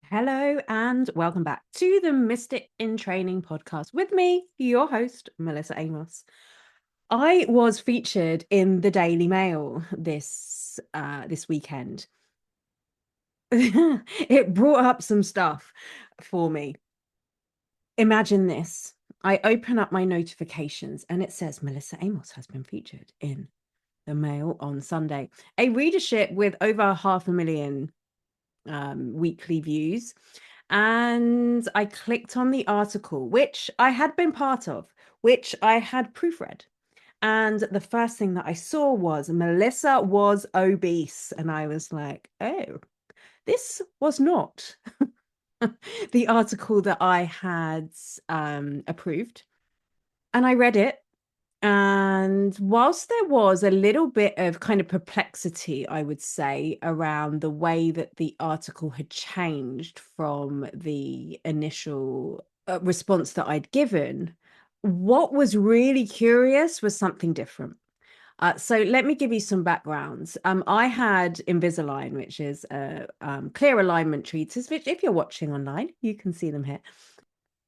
Hello and welcome back to the Mystic in Training podcast with me, your host, Melissa Amos. I was featured in the Daily Mail this weekend. It brought up some stuff for me. Imagine this. I open up my notifications and it says Melissa Amos has been featured in the Mail on Sunday. A readership with over 500,000 weekly views. And I clicked on the article, which I had been part of, which I had proofread. And the first thing that I saw was Melissa was obese. And I was like, oh, this was not the article that I had approved. And I read it. And whilst there was a little bit of kind of perplexity, I would say, around the way that the article had changed from the initial response that I'd given, what was really curious was something different. So let me give you some backgrounds. I had Invisalign, which is a clear alignment treatise, which if you're watching online, you can see them here.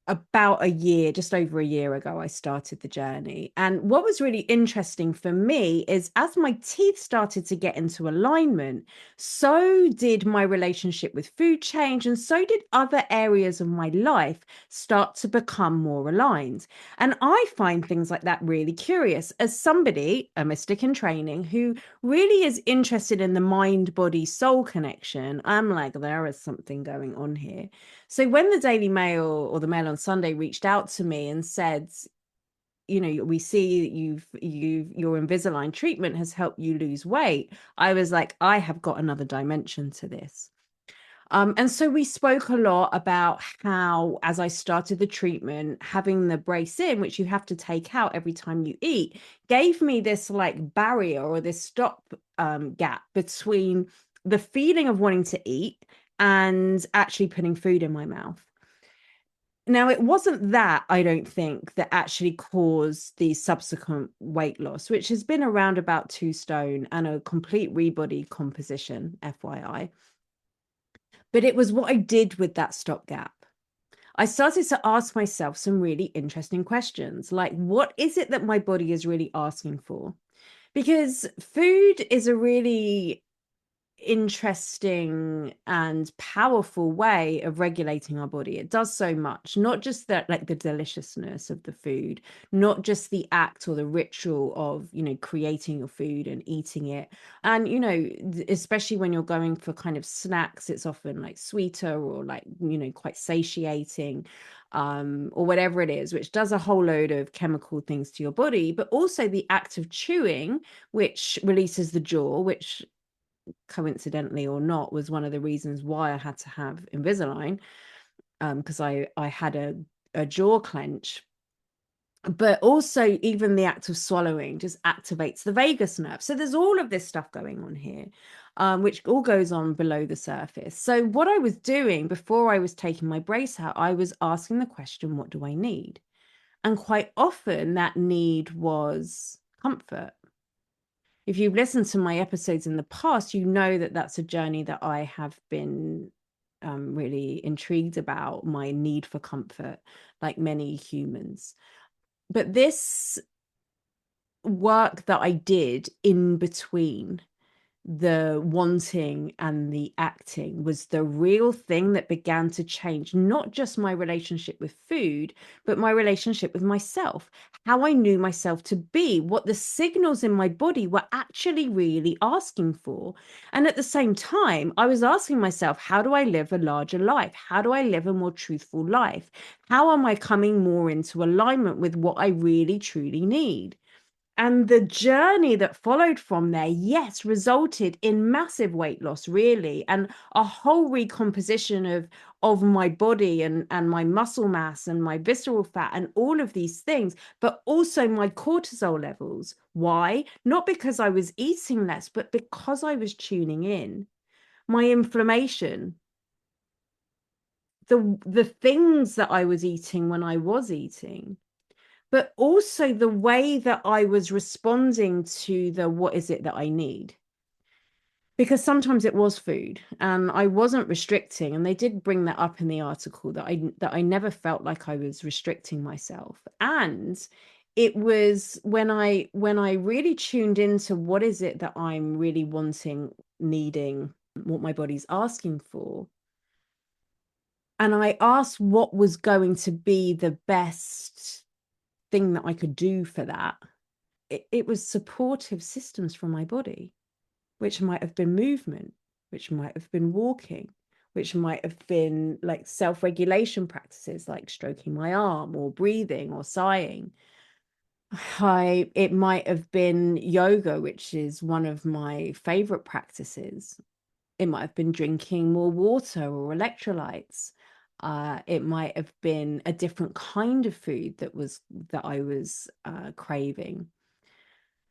About a year, just over a year ago, I started the journey. And what was really interesting for me is as my teeth started to get into alignment, so did my relationship with food change, and so did other areas of my life start to become more aligned. And I find things like that really curious as somebody, a mystic in training, who really is interested in the mind, body, soul connection. I'm like, there is something going on here. So when the Daily Mail or the Mail on Sunday reached out to me and said, we see that your Invisalign treatment has helped you lose weight, I was like, I have got another dimension to this. And so we spoke a lot about how, as I started the treatment, having the brace in, which you have to take out every time you eat, gave me this like barrier or this stop gap between the feeling of wanting to eat and actually putting food in my mouth. Now, it wasn't that, I don't think, that actually caused the subsequent weight loss, which has been around about 2 stone and a complete rebody composition, FYI. But it was what I did with that stopgap. I started to ask myself some really interesting questions, like what is it that my body is really asking for? Because food is a really interesting and powerful way of regulating our body. It does so much, not just that, like the deliciousness of the food, not just the act or the ritual of, creating your food and eating it. And, especially when you're going for kind of snacks, it's often like sweeter or like, quite satiating. Or whatever it is, which does a whole load of chemical things to your body, but also the act of chewing, which releases the jaw, which coincidentally or not, was one of the reasons why I had to have Invisalign, because I had a jaw clench. But also, even the act of swallowing just activates the vagus nerve. So there's all of this stuff going on here, which all goes on below the surface. So what I was doing before I was taking my brace out, I was asking the question, what do I need? And quite often that need was comfort. If you've listened to my episodes in the past, you know that that's a journey that I have been really intrigued about, my need for comfort, like many humans. But this work that I did in between the wanting and the acting was the real thing that began to change not just my relationship with food, but my relationship with myself, how I knew myself to be, what the signals in my body were actually really asking for. And at the same time, I was asking myself, how do I live a larger life? How do I live a more truthful life? How am I coming more into alignment with what I really truly need? And the journey that followed from there, yes, resulted in massive weight loss, really, and a whole recomposition of my body and my muscle mass and my visceral fat and all of these things, but also my cortisol levels. Why? Not because I was eating less, but because I was tuning in. My inflammation, the things that I was eating when I was eating, but also the way that I was responding to the what is it that I need. because sometimes it was food and I wasn't restricting, and they did bring that up in the article that I never felt like I was restricting myself. And it was when I really tuned into what is it that I'm really wanting, needing, what my body's asking for, and I asked what was going to be the best thing that I could do for that. It was supportive systems for my body, which might have been movement, which might have been walking, which might have been like self-regulation practices like stroking my arm or breathing or sighing. It might have been yoga, which is one of my favorite practices. It might have been drinking more water or electrolytes. It might have been a different kind of food that I was craving.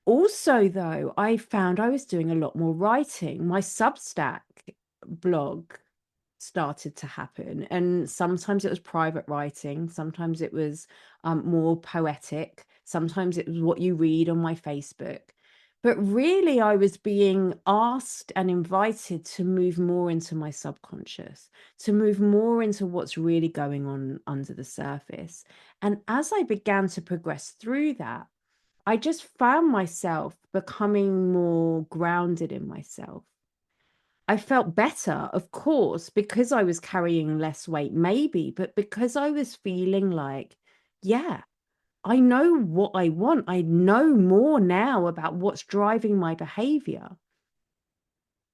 Also, though, I found I was doing a lot more writing. My Substack blog started to happen, and sometimes it was private writing, sometimes it was more poetic, sometimes it was what you read on my Facebook. But really, I was being asked and invited to move more into my subconscious, to move more into what's really going on under the surface. And as I began to progress through that, I just found myself becoming more grounded in myself. I felt better, of course, because I was carrying less weight, maybe, but because I was feeling like, yeah, I know what I want. I know more now about what's driving my behavior.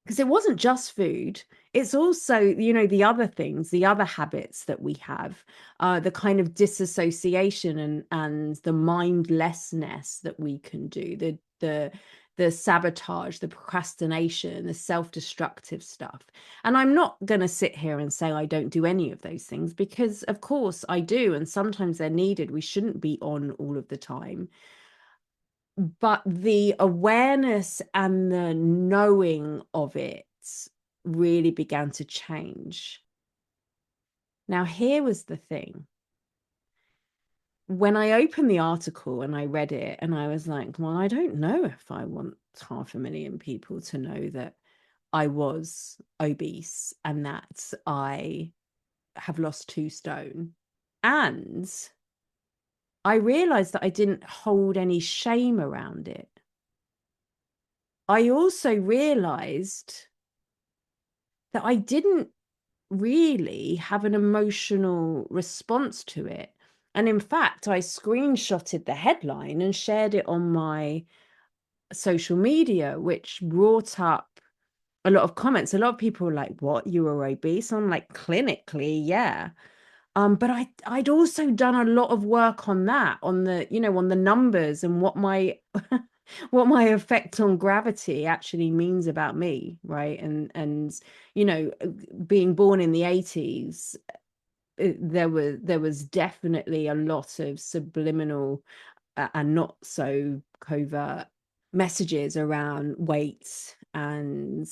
Because it wasn't just food, it's also, the other things, the other habits that we have, the kind of disassociation and the mindlessness that we can do, the sabotage, the procrastination, the self-destructive stuff. And I'm not going to sit here and say I don't do any of those things, because of course I do, and sometimes they're needed. We shouldn't be on all of the time. But the awareness and the knowing of it really began to change. Now, here was the thing. When I opened the article and I read it, and I was like, well, I don't know if I want 500,000 people to know that I was obese and that I have lost 2 stone. And I realized that I didn't hold any shame around it. I also realized that I didn't really have an emotional response to it. And in fact, I screenshotted the headline and shared it on my social media, which brought up a lot of comments. A lot of people were like, what, you were obese? I'm like, clinically, yeah. But I'd also done a lot of work on that, on the numbers and what my what my effect on gravity actually means about me, right? And being born in the 80s, there was definitely a lot of subliminal and not so covert messages around weight and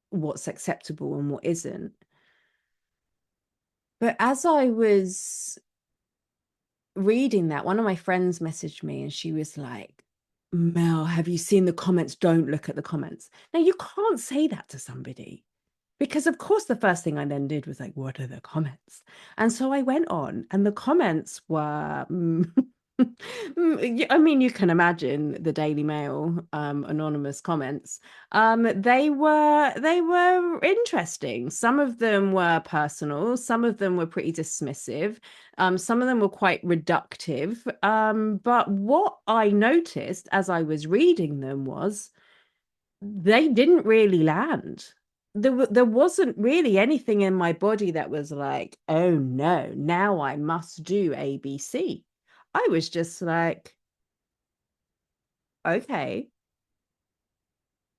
what's acceptable and what isn't. But as I was reading that, one of my friends messaged me and she was like, Mel, have you seen the comments? Don't look at the comments. Now, you can't say that to somebody, because of course the first thing I then did was like, what are the comments? And so I went on, and the comments were I mean, you can imagine the Daily Mail anonymous comments. They were interesting. Some of them were personal, some of them were pretty dismissive, some of them were quite reductive. But what I noticed as I was reading them was they didn't really land. There wasn't really anything in my body that was like, oh no, now I must do ABC. I was just like, okay,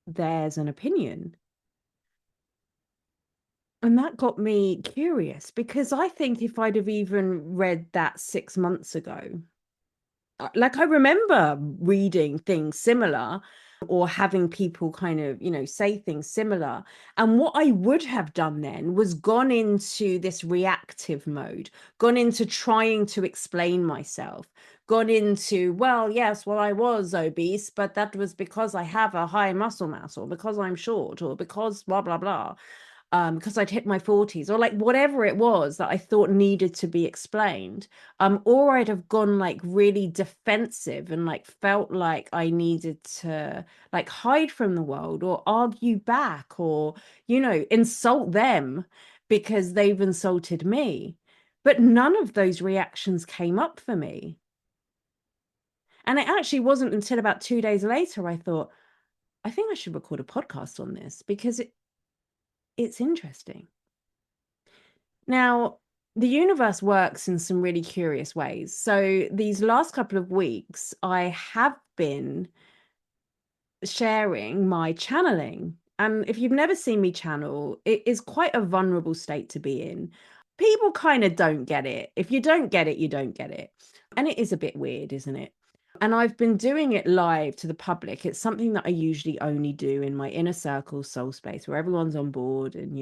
there's an opinion. And that got me curious, because I think if I'd have even read that 6 months ago, like I remember reading things similar, or having people kind of, say things similar. And what I would have done then was gone into this reactive mode, gone into trying to explain myself, gone into, well, yes, well, I was obese, but that was because I have a high muscle mass, or because I'm short, or because blah, blah, blah. Because I'd hit my 40s, or like whatever it was that I thought needed to be explained. Or I'd have gone like really defensive and like felt like I needed to like hide from the world or argue back or, insult them because they've insulted me. But none of those reactions came up for me. And it actually wasn't until about 2 days later I thought, I think I should record a podcast on this because it's interesting. Now, the universe works in some really curious ways. So these last couple of weeks, I have been sharing my channeling. And if you've never seen me channel, it is quite a vulnerable state to be in. People kind of don't get it. If you don't get it, you don't get it. And it is a bit weird, isn't it? And I've been doing it live to the public. It's something that I usually only do in my inner circle soul space where everyone's on board and,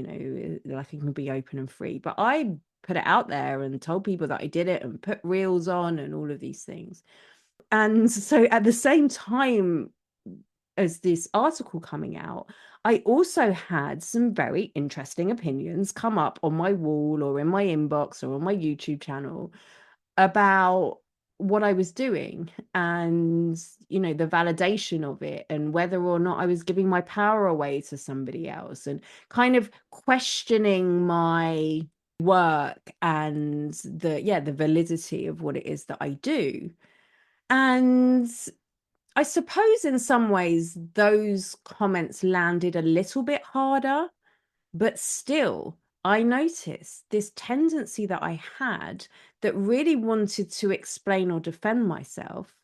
like it can be open and free. But I put it out there and told people that I did it and put reels on and all of these things. And so at the same time as this article coming out, I also had some very interesting opinions come up on my wall or in my inbox or on my YouTube channel about what I was doing and, the validation of it and whether or not I was giving my power away to somebody else and kind of questioning my work and the validity of what it is that I do. And I suppose in some ways those comments landed a little bit harder, but still, I noticed this tendency that I had that really wanted to explain or defend myself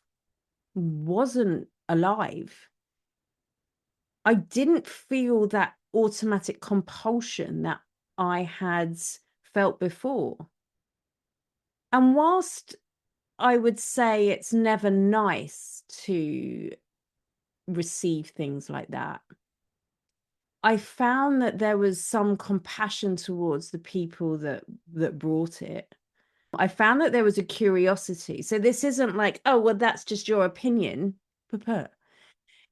wasn't alive. I didn't feel that automatic compulsion that I had felt before. And whilst I would say it's never nice to receive things like that, I found that there was some compassion towards the people that brought it. I found that there was a curiosity. So this isn't like, oh, well, that's just your opinion.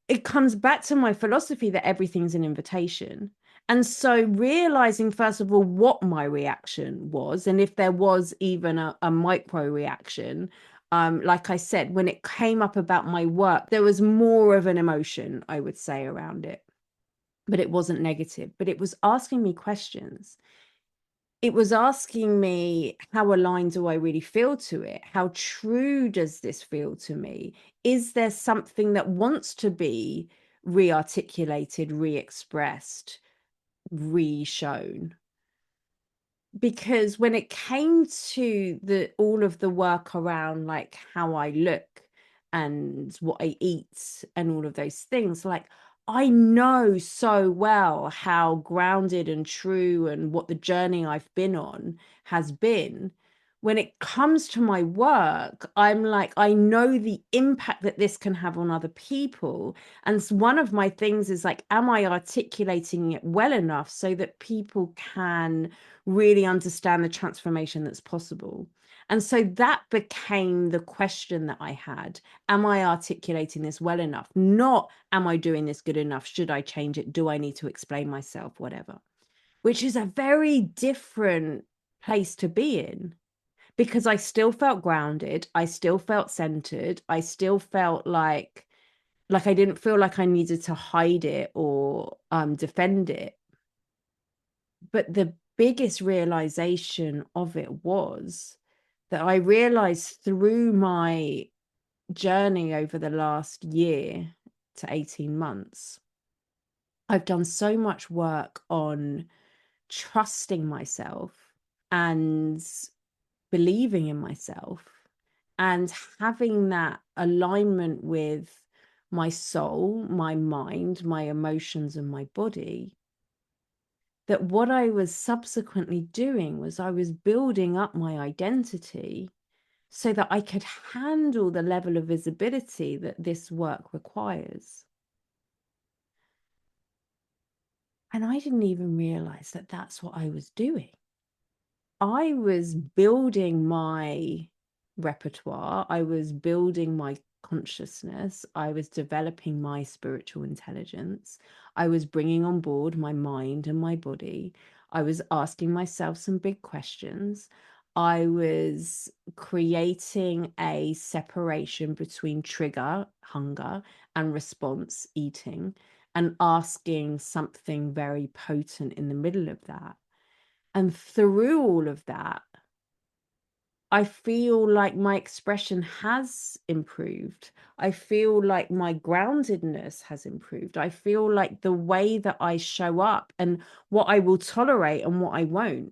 It comes back to my philosophy that everything's an invitation. And so realizing, first of all, what my reaction was, and if there was even a micro reaction, like I said, when it came up about my work, there was more of an emotion, I would say, around it. But it wasn't negative, but it was asking me questions. It was asking me, how aligned do I really feel to it? How true does this feel to me? Is there something that wants to be re-articulated, re-expressed, re-shown? Because when it came to all of the work around like how I look and what I eat and all of those things, like I know so well how grounded and true and what the journey I've been on has been. When it comes to my work, I'm like, I know the impact that this can have on other people. And one of my things is like, am I articulating it well enough so that people can really understand the transformation that's possible? And so that became the question that I had. Am I articulating this well enough? Not, am I doing this good enough? Should I change it? Do I need to explain myself? Whatever. Which is a very different place to be in, because I still felt grounded. I still felt centered. I still felt like I didn't feel like I needed to hide it or defend it. But the biggest realization of it was that I realized through my journey over the last year to 18 months, I've done so much work on trusting myself and believing in myself and having that alignment with my soul, my mind, my emotions, and my body, that what I was subsequently doing was I was building up my identity so that I could handle the level of visibility that this work requires. And I didn't even realize that that's what I was doing. I was building my repertoire, I was building my consciousness, I was developing my spiritual intelligence, I was bringing on board my mind and my body, I was asking myself some big questions. I was creating a separation between trigger, hunger, and response, eating, and asking something very potent in the middle of that. And through all of that, I feel like my expression has improved. I feel like my groundedness has improved. I feel like the way that I show up and what I will tolerate and what I won't,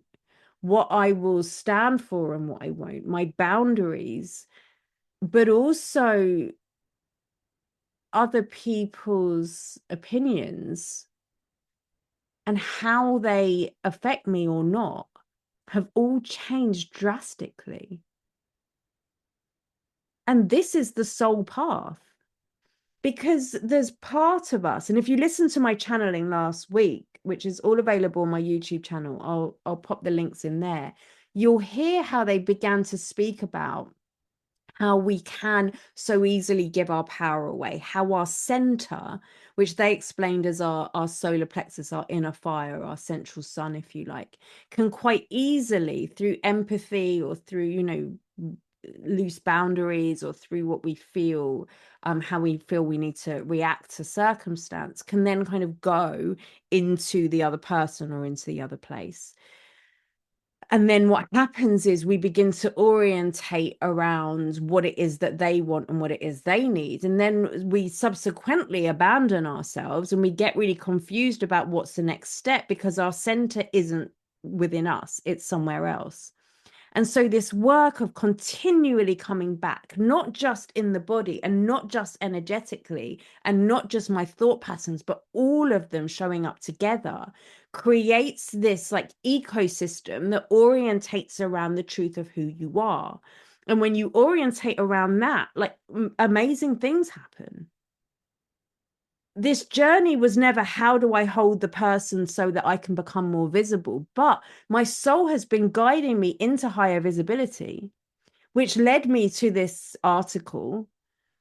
what I will stand for and what I won't, my boundaries, but also other people's opinions and how they affect me or not have all changed drastically. And this is the soul path, because there's part of us, and if you listen to my channeling last week, which is all available on my YouTube channel, I'll pop the links in there, you'll hear how they began to speak about how we can so easily give our power away, how our center, which they explained as our solar plexus, our inner fire, our central sun, if you like, can quite easily, through empathy or through, you know, loose boundaries or through what we feel, how we feel we need to react to circumstance, can then kind of go into the other person or into the other place. And then what happens is we begin to orientate around what it is that they want and what it is they need. And then we subsequently abandon ourselves and we get really confused about what's the next step, because our center isn't within us, it's somewhere else. And so this work of continually coming back, not just in the body and not just energetically and not just my thought patterns, but all of them showing up together, creates this like ecosystem that orientates around the truth of who you are. And when you orientate around that, like amazing things happen. This journey was never how do I hold the person so that I can become more visible, but my soul has been guiding me into higher visibility, which led me to this article,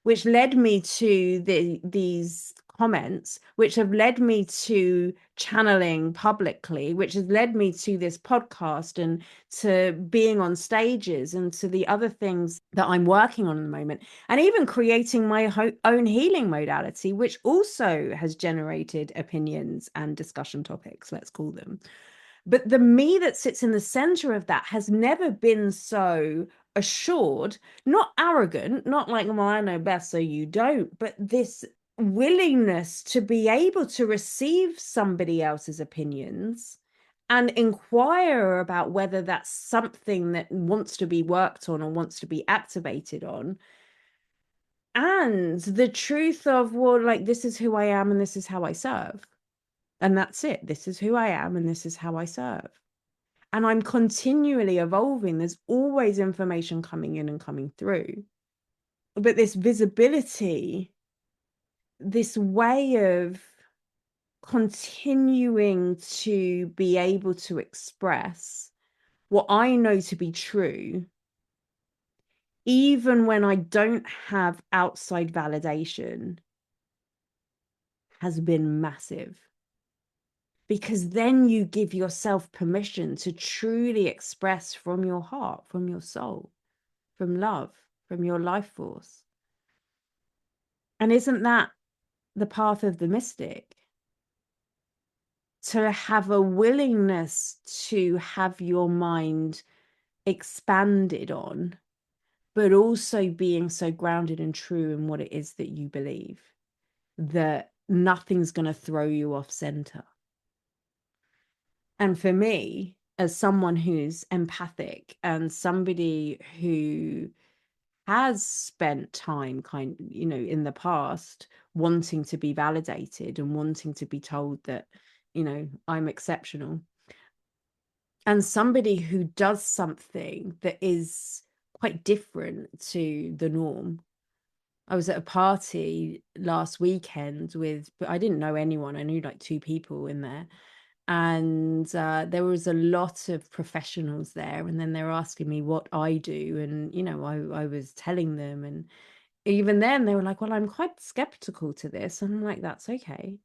which led me to these comments, which have led me to channeling publicly, which has led me to this podcast and to being on stages and to the other things that I'm working on at the moment, and even creating my own healing modality, which also has generated opinions and discussion topics, let's call them. But the me that sits in the center of that has never been so assured, not arrogant, not like, well, I know best, so you don't, but this willingness to be able to receive somebody else's opinions and inquire about whether that's something that wants to be worked on or wants to be activated on. And the truth of, well, like, this is who I am and this is how I serve. And that's it. This is who I am and this is how I serve. And I'm continually evolving. There's always information coming in and coming through. But this visibility, this way of continuing to be able to express what I know to be true, even when I don't have outside validation, has been massive. Because then you give yourself permission to truly express from your heart, from your soul, from love, from your life force. And isn't that the path of the mystic? To have a willingness to have your mind expanded on, but also being so grounded and true in what it is that you believe, that nothing's going to throw you off center. And for me, as someone who's empathic and somebody who has spent time in the past wanting to be validated and wanting to be told that, I'm exceptional, and somebody who does something that is quite different to the norm. I was at a party last weekend but I didn't know anyone. I knew like two people in there. And there was a lot of professionals there, and then they're asking me what I do, and I was telling them, and even then they were like, well, I'm quite skeptical to this, and I'm like, that's okay.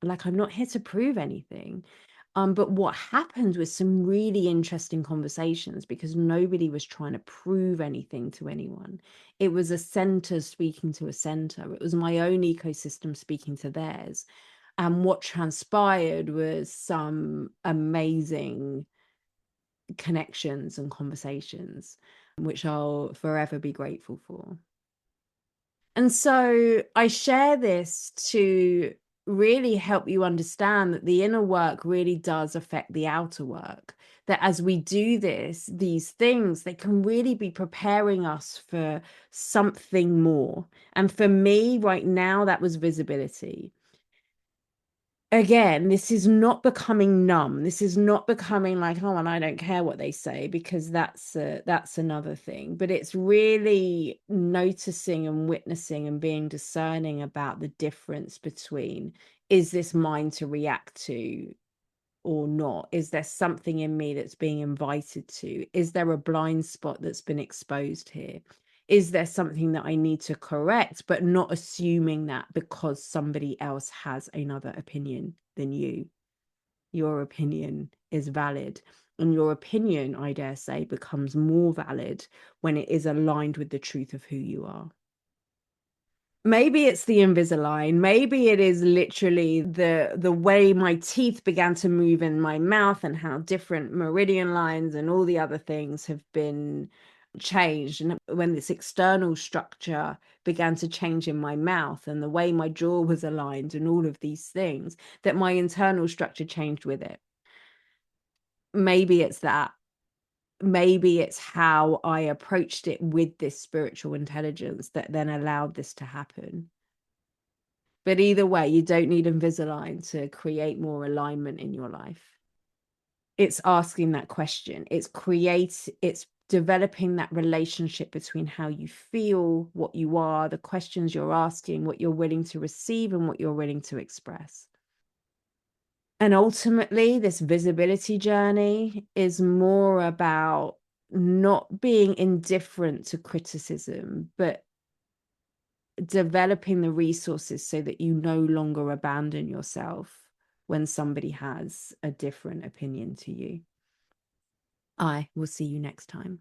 Like, I'm not here to prove anything. But what happened was some really interesting conversations, because nobody was trying to prove anything to anyone. It was a center speaking to a center. It was my own ecosystem speaking to theirs. And what transpired was some amazing connections and conversations, which I'll forever be grateful for. And so I share this to really help you understand that the inner work really does affect the outer work. That as we do these things, they can really be preparing us for something more. And for me right now, that was visibility. Again, this is not becoming numb. This is not becoming like, oh, and I don't care what they say, because that's another thing. But it's really noticing and witnessing and being discerning about the difference between, is this mine to react to or not? Is there something in me that's being invited to? Is there a blind spot that's been exposed here? Is there something that I need to correct, but not assuming that because somebody else has another opinion than you? Your opinion is valid. And your opinion, I dare say, becomes more valid when it is aligned with the truth of who you are. Maybe it's the Invisalign. Maybe it is literally the way my teeth began to move in my mouth, and how different meridian lines and all the other things have been changed. And when this external structure began to change in my mouth, and the way my jaw was aligned and all of these things, that my internal structure changed with it. Maybe it's that. Maybe it's how I approached it with this spiritual intelligence that then allowed this to happen. But either way, you don't need Invisalign to create more alignment in your life. It's asking that question. It's developing that relationship between how you feel, what you are, the questions you're asking, what you're willing to receive, and what you're willing to express. And ultimately, this visibility journey is more about not being indifferent to criticism, but developing the resources so that you no longer abandon yourself when somebody has a different opinion to you. I will see you next time.